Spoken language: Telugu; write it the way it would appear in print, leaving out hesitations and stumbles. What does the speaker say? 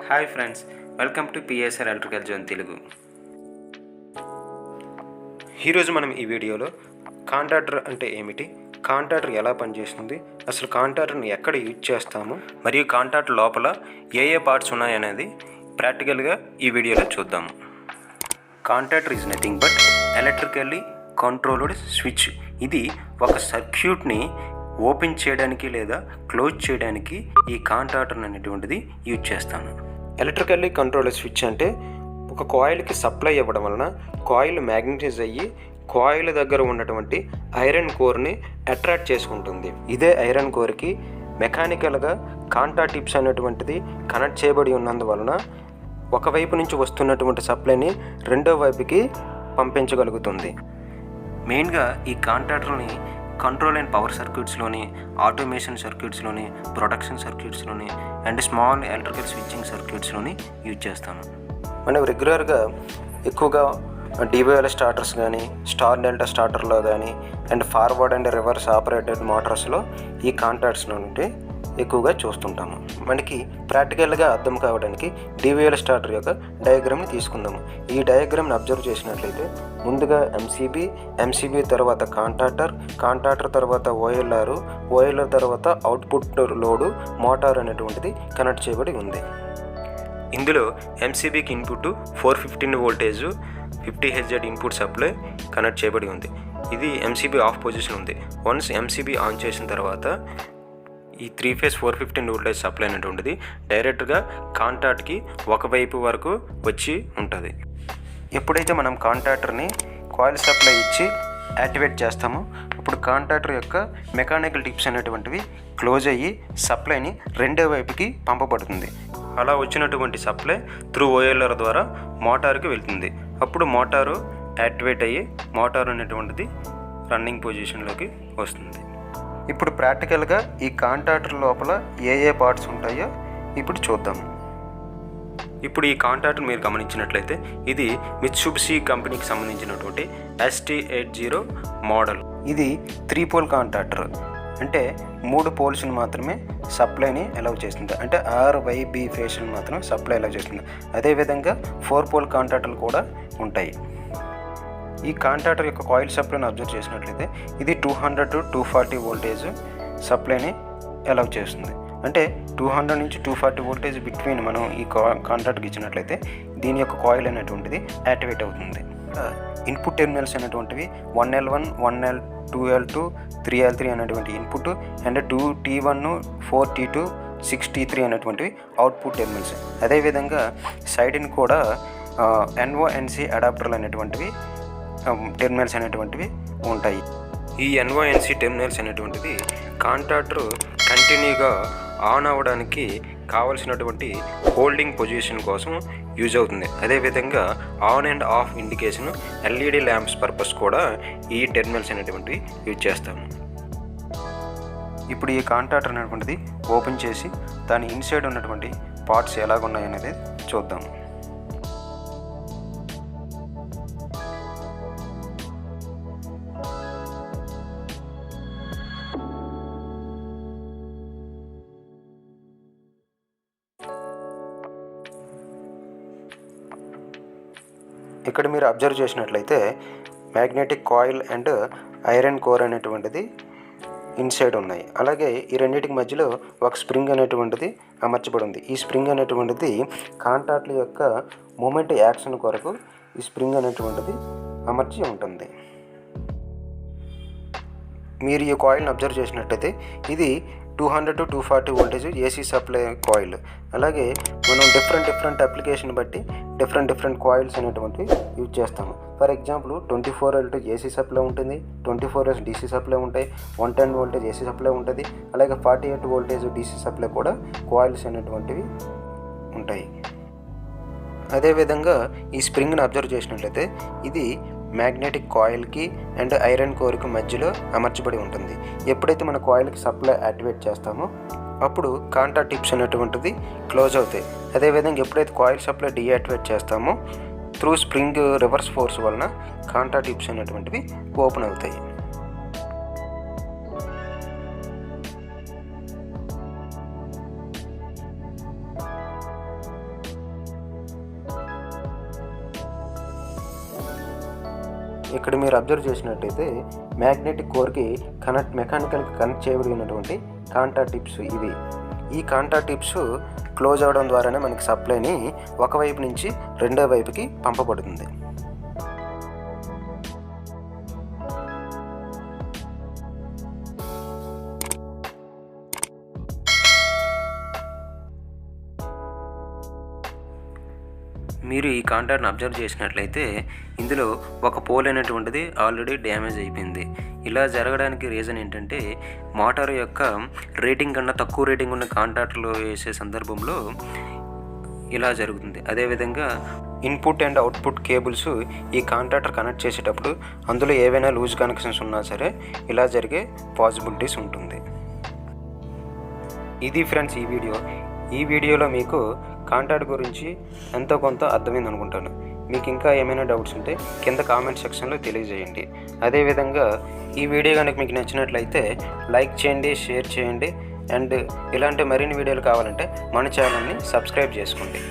Hi friends, welcome to PSR electrical zone Telugu. ఈరోజు మనం ఈ వీడియోలో కాంట్రాక్టర్ అంటే ఏమిటి, కాంట్రాక్టర్ ఎలా పనిచేస్తుంది, అసలు కాంట్రాక్టర్ని ఎక్కడ యూజ్ చేస్తాము, మరియు కాంట్రాక్టర్ లోపల ఏ పార్ట్స్ ఉన్నాయనేది ప్రాక్టికల్గా ఈ వీడియోలో చూద్దాము. Contractor is nothing but electrically controlled switch. ఇది ఒక సర్క్యూట్ని ఓపెన్ చేయడానికి లేదా క్లోజ్ చేయడానికి ఈ కాంట్రాక్టర్ అనేటువంటిది యూజ్ చేస్తాను. ఎలక్ట్రికల్లీ కంట్రోల్డ్ స్విచ్ అంటే ఒక కాయిల్కి సప్లై ఇవ్వడం వలన కాయిల్ మ్యాగ్నెటైజ్ అయ్యి కాయిల్ దగ్గర ఉన్నటువంటి ఐరన్ కోర్ని అట్రాక్ట్ చేసుకుంటుంది. ఇదే ఐరన్ కోర్కి మెకానికల్గా కాంటాక్ట్ టిప్స్ అనేటువంటిది కనెక్ట్ చేయబడి ఉన్నందువలన ఒకవైపు నుంచి వస్తున్నటువంటి సప్లైని రెండో వైపుకి పంపించగలుగుతుంది. మెయిన్గా ఈ కాంట్రాక్టర్ని కంట్రోల్ అండ్ పవర్ సర్క్యూట్స్లోని, ఆటోమేషన్ సర్క్యూట్స్లోని, ప్రొడక్షన్ సర్క్యూట్స్లోని అండ్ స్మాల్ ఎలక్ట్రికల్ స్విచ్చింగ్ సర్క్యూట్స్లోని యూజ్ చేస్తాను. మనం రెగ్యులర్గా ఎక్కువగా డివైఎల్ స్టార్టర్స్ కానీ, స్టార్ డెల్టా స్టార్టర్లో కానీ and forward and reverse operated మోటార్స్లో ఈ కాంట్రాక్ట్స్ నుండి ఎక్కువగా చూస్తుంటాము. మనకి ప్రాక్టికల్గా అర్థం కావడానికి డివైఎల్ స్టార్టర్ యొక్క డయాగ్రామ్ని తీసుకుందాము. ఈ డయాగ్రామ్ని అబ్జర్వ్ చేసినట్లయితే ముందుగా ఎంసీబీ తర్వాత కాంట్రాక్టర్ తర్వాత ఓఎల్ఆర్ తర్వాత అవుట్పుట్ లోడు మోటార్ అనేటువంటిది కనెక్ట్ చేయబడి ఉంది. ఇందులో ఎంసీబీకి input 415 voltage 50 HZ input supply connect చేయబడి ఉంది. ఇది ఎంసీబీ ఆఫ్ పొజిషన్ ఉంది. వన్స్ ఎంసీబీ ఆన్ చేసిన తర్వాత ఈ 3 ఫేజ్ 415 వోల్టేజ్ సప్లై అనేటువంటిది డైరెక్ట్గా కాంట్రాక్ట్కి ఒకవైపు వరకు వచ్చి ఉంటుంది. ఎప్పుడైతే మనం కాంట్రాక్టర్ని కాయిల్ సప్లై ఇచ్చి యాక్టివేట్ చేస్తామో అప్పుడు కాంట్రాక్టర్ యొక్క మెకానికల్ టిప్స్ అనేటువంటివి క్లోజ్ అయ్యి సప్లైని రెండో వైపుకి పంపబడుతుంది. అలా వచ్చినటువంటి సప్లై త్రూ ఓఎల్ఆర్ ద్వారా మోటార్కి వెళ్తుంది. అప్పుడు మోటారు యాక్టివేట్ అయ్యి మోటార్ అనేటువంటిది రన్నింగ్ పొజిషన్లోకి వస్తుంది. ఇప్పుడు ప్రాక్టికల్గా ఈ కాంట్రాక్టర్ లోపల ఏ పార్ట్స్ ఉంటాయో ఇప్పుడు చూద్దాం. ఇప్పుడు ఈ కాంట్రాక్టర్ మీరు గమనించినట్లయితే ఇది మిత్సుబిషి కంపెనీకి సంబంధించినటువంటి ST80 మోడల్. ఇది 3 పోల్ కాంట్రాక్టర్, అంటే 3 పోల్స్ని మాత్రమే సప్లైని అలౌ చేస్తుంది, అంటే RYB ఫేస్ని మాత్రం సప్లై అలౌ చేస్తుంది. అదేవిధంగా 4 పోల్ కాంట్రాక్టర్లు కూడా ఉంటాయి. ఈ కాంట్రాక్టర్ యొక్క కాయిల్ సప్లైని అబ్జర్వ్ చేసినట్లయితే ఇది 200 to 240 వోల్టేజ్ సప్లైని అలౌ చేస్తుంది. అంటే 200 నుంచి 240 వోల్టేజ్ బిట్వీన్ మనం ఈ కాంట్రాక్ట్కి ఇచ్చినట్లయితే దీని యొక్క కాయిల్ అనేటువంటిది యాక్టివేట్ అవుతుంది. ఇన్పుట్ టెర్మినల్స్ అనేటువంటివి 1L1, 1L, 2L2, 3L3 అనేటువంటి input and 2T1, 4T2, 6T3 అనేటువంటివి అవుట్పుట్ టెర్మినల్స్. అదేవిధంగా సైడ్ని కూడా NONC అడాప్టర్లు అనేటువంటివి టెర్మినల్స్ అనేటువంటివి ఉంటాయి. ఈ NONC టెర్మినల్స్ అనేటువంటిది కాంట్రాక్టర్ కంటిన్యూగా ఆన్ అవ్వడానికి కావలసినటువంటి హోల్డింగ్ పొజిషన్ కోసం యూజ్ అవుతుంది. అదేవిధంగా on and of indication LED lamps purpose కూడా ఈ టెర్మినల్స్ అనేటువంటివి యూజ్ చేస్తాము. ఇప్పుడు ఈ కాంట్రాక్టర్ అనేటువంటిది ఓపెన్ చేసి దాని ఇన్సైడ్ ఉన్నటువంటి పార్ట్స్ ఎలాగున్నాయనేది చూద్దాము. ఇక్కడ మీరు అబ్జర్వ్ చేసినట్లయితే magnetic coil and iron core అనేటువంటిది ఇన్సైడ్ ఉన్నాయి. అలాగే ఈ రెండింటికి మధ్యలో ఒక స్ప్రింగ్ అనేటువంటిది అమర్చబడి ఉంది. ఈ స్ప్రింగ్ అనేటువంటిది కాంట్రాక్ట్ల యొక్క మూమెంట్ యాక్షన్ కొరకు ఈ స్ప్రింగ్ అనేటువంటిది అమర్చి ఉంటుంది. మీరు ఈ కాయిల్ని అబ్జర్వ్ చేసినట్లయితే ఇది 200 to 240 voltage AC supply coil. అలాగే మనం డిఫరెంట్ అప్లికేషన్ బట్టి డిఫరెంట్ కాయిల్స్ అనేటువంటివి యూజ్ చేస్తాము. For example 24 voltage AC supply ఉంటుంది, 24 DC సప్లై ఉంటాయి, 110 వోల్టేజ్ AC సప్లై ఉంటుంది, అలాగే 48 వోల్టేజ్ DC సప్లై కూడా కాయిల్స్ అనేటువంటివి ఉంటాయి. అదేవిధంగా ఈ స్ప్రింగ్ని అబ్జర్వ్ చేసినట్లయితే ఇది మ్యాగ్నెటిక్ కాయిల్కి అండ్ ఐరన్ కోర్కి మధ్యలో అమర్చబడి ఉంటుంది. ఎప్పుడైతే మన కాయిల్కి సప్లై యాక్టివేట్ చేస్తామో అప్పుడు కాంటాక్ట్ టిప్స్ అనేటువంటిది క్లోజ్ అవుతాయి. అదేవిధంగా ఎప్పుడైతే కాయిల్ సప్లై డీయాక్టివేట్ చేస్తామో త్రూ స్ప్రింగ్ రివర్స్ ఫోర్స్ వలన కాంటాక్ట్ టిప్స్ అనేటువంటివి ఓపెన్ అవుతాయి. ఇక్కడ మీరు అబ్జర్వ్ చేసినట్టయితే మ్యాగ్నెటిక్ కోర్కి మెకానికల్కి కనెక్ట్ చేయబడినటువంటి కాంటాక్ట్ టిప్స్ ఇవి. ఈ కాంటాక్ట్ టిప్స్ క్లోజ్ అవ్వడం ద్వారానే మనకి సప్లైని ఒకవైపు నుంచి రెండో వైపుకి పంపబడుతుంది. మీరు ఈ కాంటాక్ట్ని అబ్జర్వ్ చేసినట్లయితే ఇందులో ఒక పోల్ అనేటువంటిది ఆల్రెడీ డ్యామేజ్ అయిపోయింది. ఇలా జరగడానికి రీజన్ ఏంటంటే మోటార్ యొక్క రేటింగ్ కన్నా తక్కువ రేటింగ్ ఉన్న కాంటాక్ట్లో వేసే సందర్భంలో ఇలా జరుగుతుంది. అదేవిధంగా ఇన్పుట్ అండ్ అవుట్పుట్ కేబుల్స్ ఈ కాంటాక్టర్ కనెక్ట్ చేసేటప్పుడు అందులో ఏవైనా లూజ్ కనెక్షన్స్ ఉన్నా సరే ఇలా జరిగే పాసిబిలిటీస్ ఉంటుంది. ఇది ఫ్రెండ్స్ ఈ వీడియోలో మీకు కాంటాక్ట్ గురించి ఎంతో కొంత అర్థమైంది అనుకుంటాను. మీకు ఇంకా ఏమైనా డౌట్స్ ఉంటే కింద కామెంట్ సెక్షన్లో తెలియజేయండి. అదేవిధంగా ఈ వీడియో కనుక మీకు నచ్చినట్లయితే లైక్ చేయండి, షేర్ చేయండి. అండ్ ఇలాంటి మరిన్ని వీడియోలు కావాలంటే మన ఛానల్ని సబ్స్క్రైబ్ చేసుకోండి.